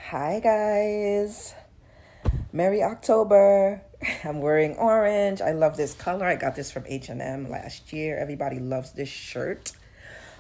Hi guys. Merry October. I'm wearing orange. I love this color. I got this from H&M last year. Everybody loves this shirt.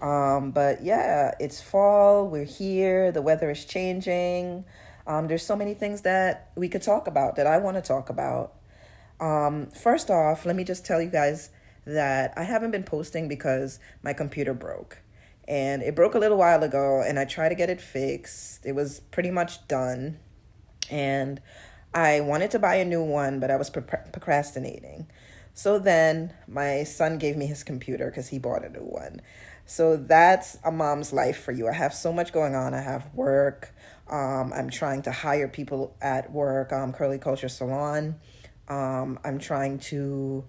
But yeah, it's fall. We're here. The weather is changing. There's so many things that we could talk about that I want to talk about. First off, let me just tell you guys that I haven't been posting because my computer broke. And it broke a little while ago, and I tried to get it fixed. It was pretty much done. And I wanted to buy a new one, but I was procrastinating. So then my son gave me his computer because he bought a new one. So that's a mom's life for you. I have so much going on. I have work. I'm trying to hire people at work, Curly Culture Salon. I'm trying to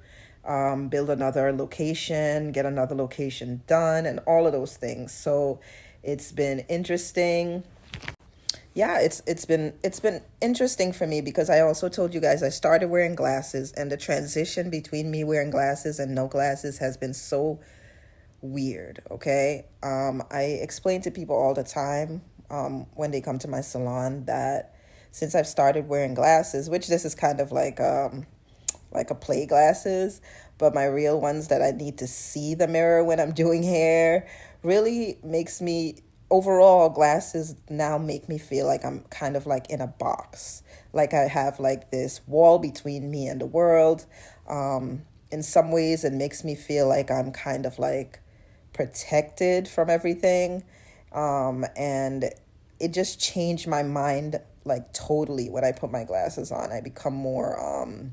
build another location, get another location done, and all of those things. So it's been interesting. Yeah, it's been interesting for me because I also told you guys I started wearing glasses, and the transition between me wearing glasses and no glasses has been so weird. Okay, I explain to people all the time when they come to my salon that since I've started wearing glasses, which this is kind of like a play glasses, but my real ones that I need to see the mirror when I'm doing hair really makes me overall glasses now make me feel like I'm kind of like in a box. Like I have like this wall between me and the world. In some ways it makes me feel like I'm kind of like protected from everything. And it just changed my mind like totally when I put my glasses on. I become more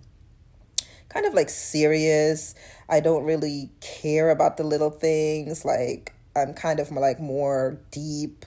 kind of like serious. I don't really care about the little things. Like I'm kind of like more deep.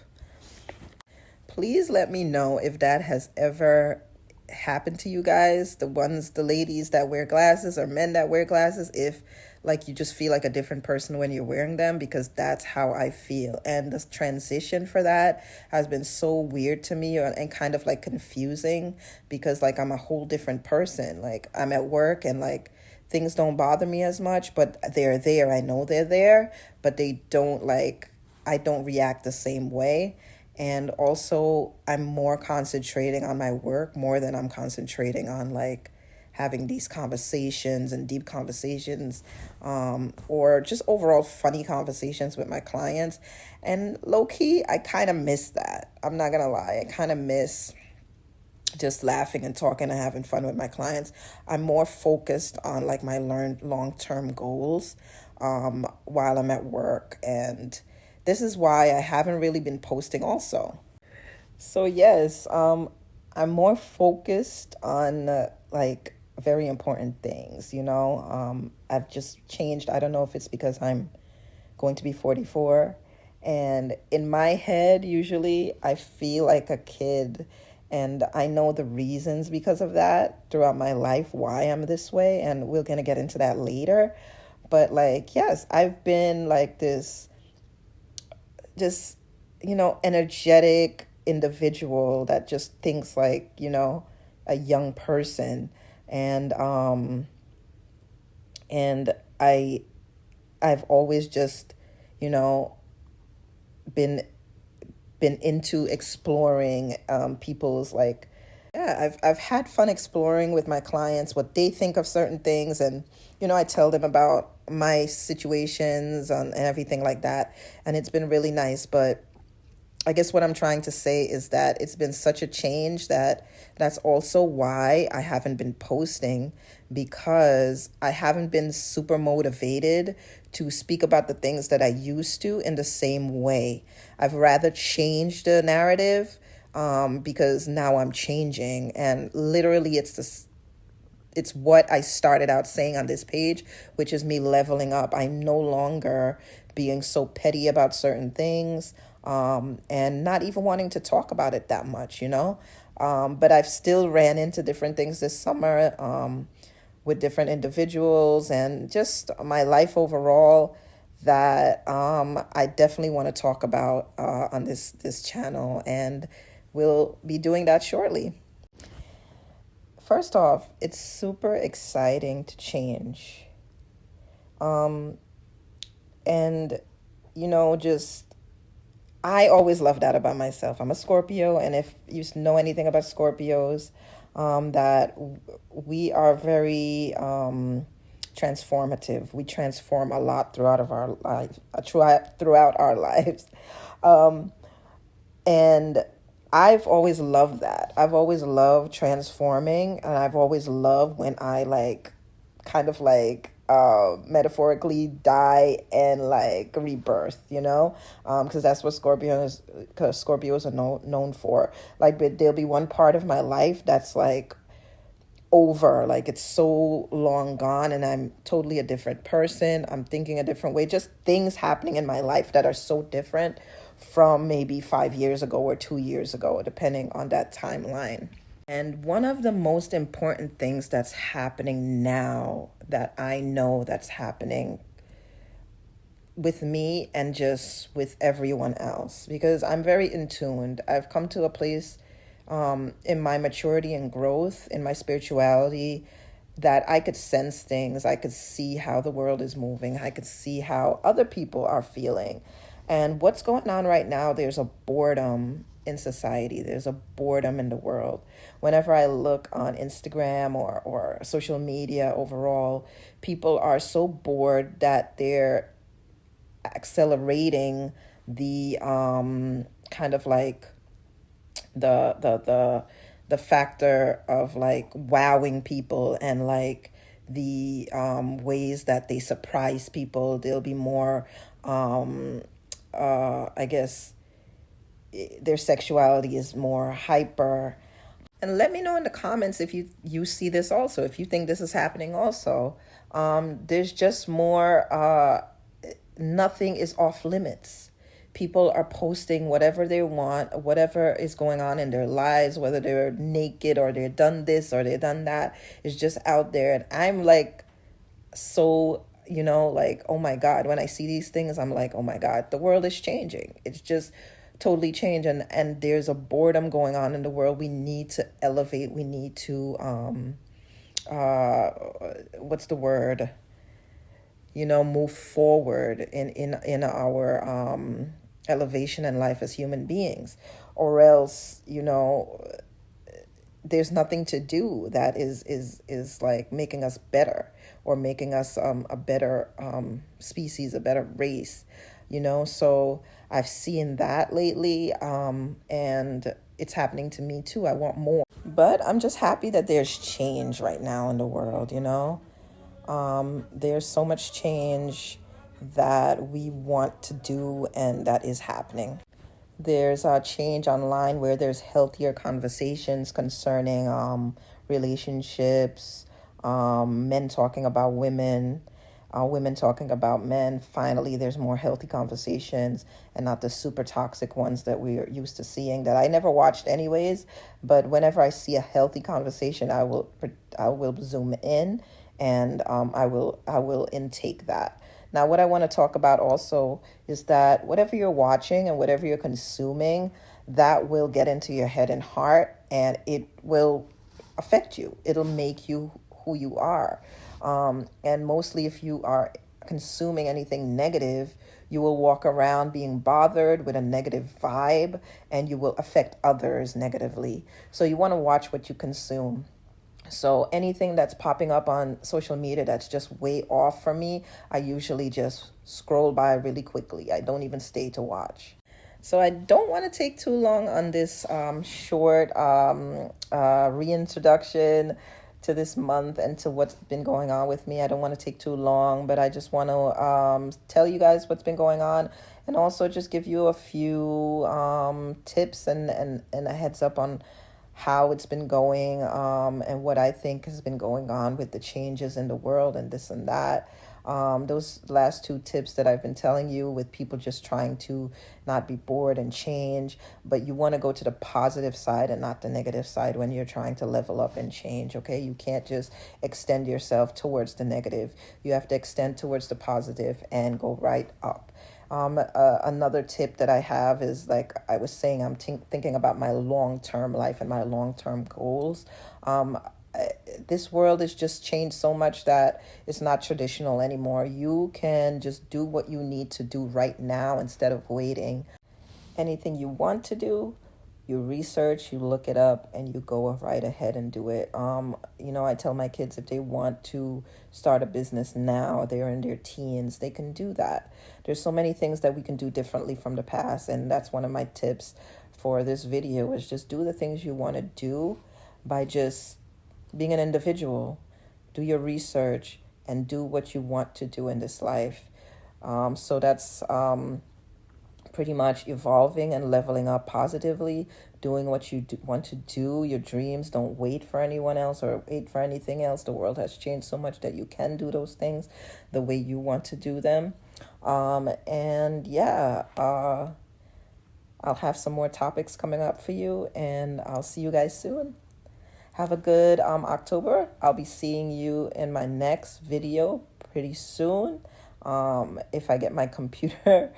Please let me know if that has ever happened to you guys, the ladies that wear glasses or men that wear glasses, if like you just feel like a different person when you're wearing them, because that's how I feel. And the transition for that has been so weird to me and kind of like confusing because like I'm a whole different person. Like I'm at work and like things don't bother me as much, but they're there. I know they're there, but they don't like, I don't react the same way. And also, I'm more concentrating on my work more than I'm concentrating on like having these conversations and deep conversations, or just overall funny conversations with my clients. And low key, I kind of miss that. I'm not gonna lie. I kind of miss just laughing and talking and having fun with my clients. I'm more focused on like my learned long-term goals while I'm at work. And this is why I haven't really been posting also. So yes, I'm more focused on like very important things, you know. I've just changed. I don't know if it's because I'm going to be 44. And in my head, usually I feel like a kid. And I know the reasons because of that throughout my life, why I'm this way. And we're going to get into that later. But like, yes, I've been like this, just, energetic individual that just thinks like, a young person. And, and I've always just, you know, been into exploring people's like, yeah, I've had fun exploring with my clients what they think of certain things. And I tell them about my situations and everything like that, and it's been really nice. But I guess what I'm trying to say is that it's been such a change that's also why I haven't been posting, because I haven't been super motivated to speak about the things that I used to in the same way. I've rather changed the narrative because now I'm changing, and literally it's what I started out saying on this page, which is me leveling up. I'm no longer being so petty about certain things, and not even wanting to talk about it that much. But I've still ran into different things this summer with different individuals and just my life overall that I definitely want to talk about on this channel, and we'll be doing that shortly. First off, it's super exciting to change. And just I always love that about myself. I'm a Scorpio, and if you know anything about Scorpios, that we are very transformative. We transform a lot throughout of our life, throughout our lives. Um, and I've always loved that. I've always loved transforming, and I've always loved when I like kind of like metaphorically die and like rebirth, you know? Because that's what Scorpios are known for. Like, but there'll be one part of my life that's like over, like it's so long gone, and I'm totally a different person. I'm thinking a different way, just things happening in my life that are so different from maybe 5 years ago or 2 years ago, depending on that timeline. And one of the most important things that's happening now, that I know that's happening with me and just with everyone else, because I'm very in tuned. I've come to a place in my maturity and growth in my spirituality that I could sense things. I could see how the world is moving. I could see how other people are feeling. And what's going on right now, there's a boredom in society. There's a boredom in the world. Whenever I look on Instagram or social media overall, people are so bored that they're accelerating the kind of like the factor of like wowing people, and like the ways that they surprise people. They'll be more I guess their sexuality is more hyper. And let me know in the comments if you see this also, if you think this is happening also. There's just more nothing is off limits. People are posting whatever they want, whatever is going on in their lives, whether they're naked or they've done this or they've done that, is just out there. And I'm like, so, like, oh my God, when I see these things, I'm like, oh my God, the world is changing. It's just totally changed. And there's a boredom going on in the world. We need to elevate. We need to, what's the word? Move forward in our elevation in life as human beings, or else there's nothing to do that is like making us better, or making us a better species, a better race. So I've seen that lately, and it's happening to me too. I want more, but I'm just happy that there's change right now in the world. There's so much change that we want to do and that is happening. There's a change online where there's healthier conversations concerning relationships, men talking about women, women talking about men. Finally, there's more healthy conversations and not the super toxic ones that we're used to seeing, that I never watched anyways. But whenever I see a healthy conversation, I will zoom in, and I will intake that. Now, what I want to talk about also is that whatever you're watching and whatever you're consuming, that will get into your head and heart, and it will affect you. It'll make you who you are. And mostly, if you are consuming anything negative, you will walk around being bothered with a negative vibe, and you will affect others negatively. So you want to watch what you consume. So anything that's popping up on social media that's just way off for me, I usually just scroll by really quickly. I don't even stay to watch. So I don't want to take too long on this short reintroduction to this month and to what's been going on with me. I don't want to take too long, but I just want to tell you guys what's been going on, and also just give you a few tips and a heads up on how it's been going, and what I think has been going on with the changes in the world and this and that. Those last two tips that I've been telling you, with people just trying to not be bored and change, but you want to go to the positive side and not the negative side when you're trying to level up and change, okay? You can't just extend yourself towards the negative. You have to extend towards the positive and go right up. Another tip that I have is, like I was saying, I'm thinking about my long-term life and my long-term goals. This world has just changed so much that it's not traditional anymore. You can just do what you need to do right now instead of waiting. anything you want to do, you research, you look it up, and you go right ahead and do it. I tell my kids if they want to start a business now, they're in their teens, they can do that. There's so many things that we can do differently from the past, and that's one of my tips for this video is just do the things you want to do by just being an individual. Do your research and do what you want to do in this life. So that's pretty much evolving and leveling up positively, doing what you want to do, your dreams. Don't wait for anyone else or wait for anything else. The world has changed so much that you can do those things the way you want to do them. And yeah, I'll have some more topics coming up for you, and I'll see you guys soon. Have a good October. I'll be seeing you in my next video pretty soon. If I get my computer,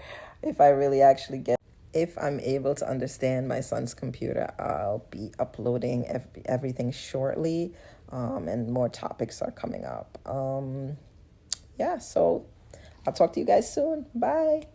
if I'm able to understand my son's computer, I'll be uploading everything shortly, and more topics are coming up. Yeah, so I'll talk to you guys soon. Bye.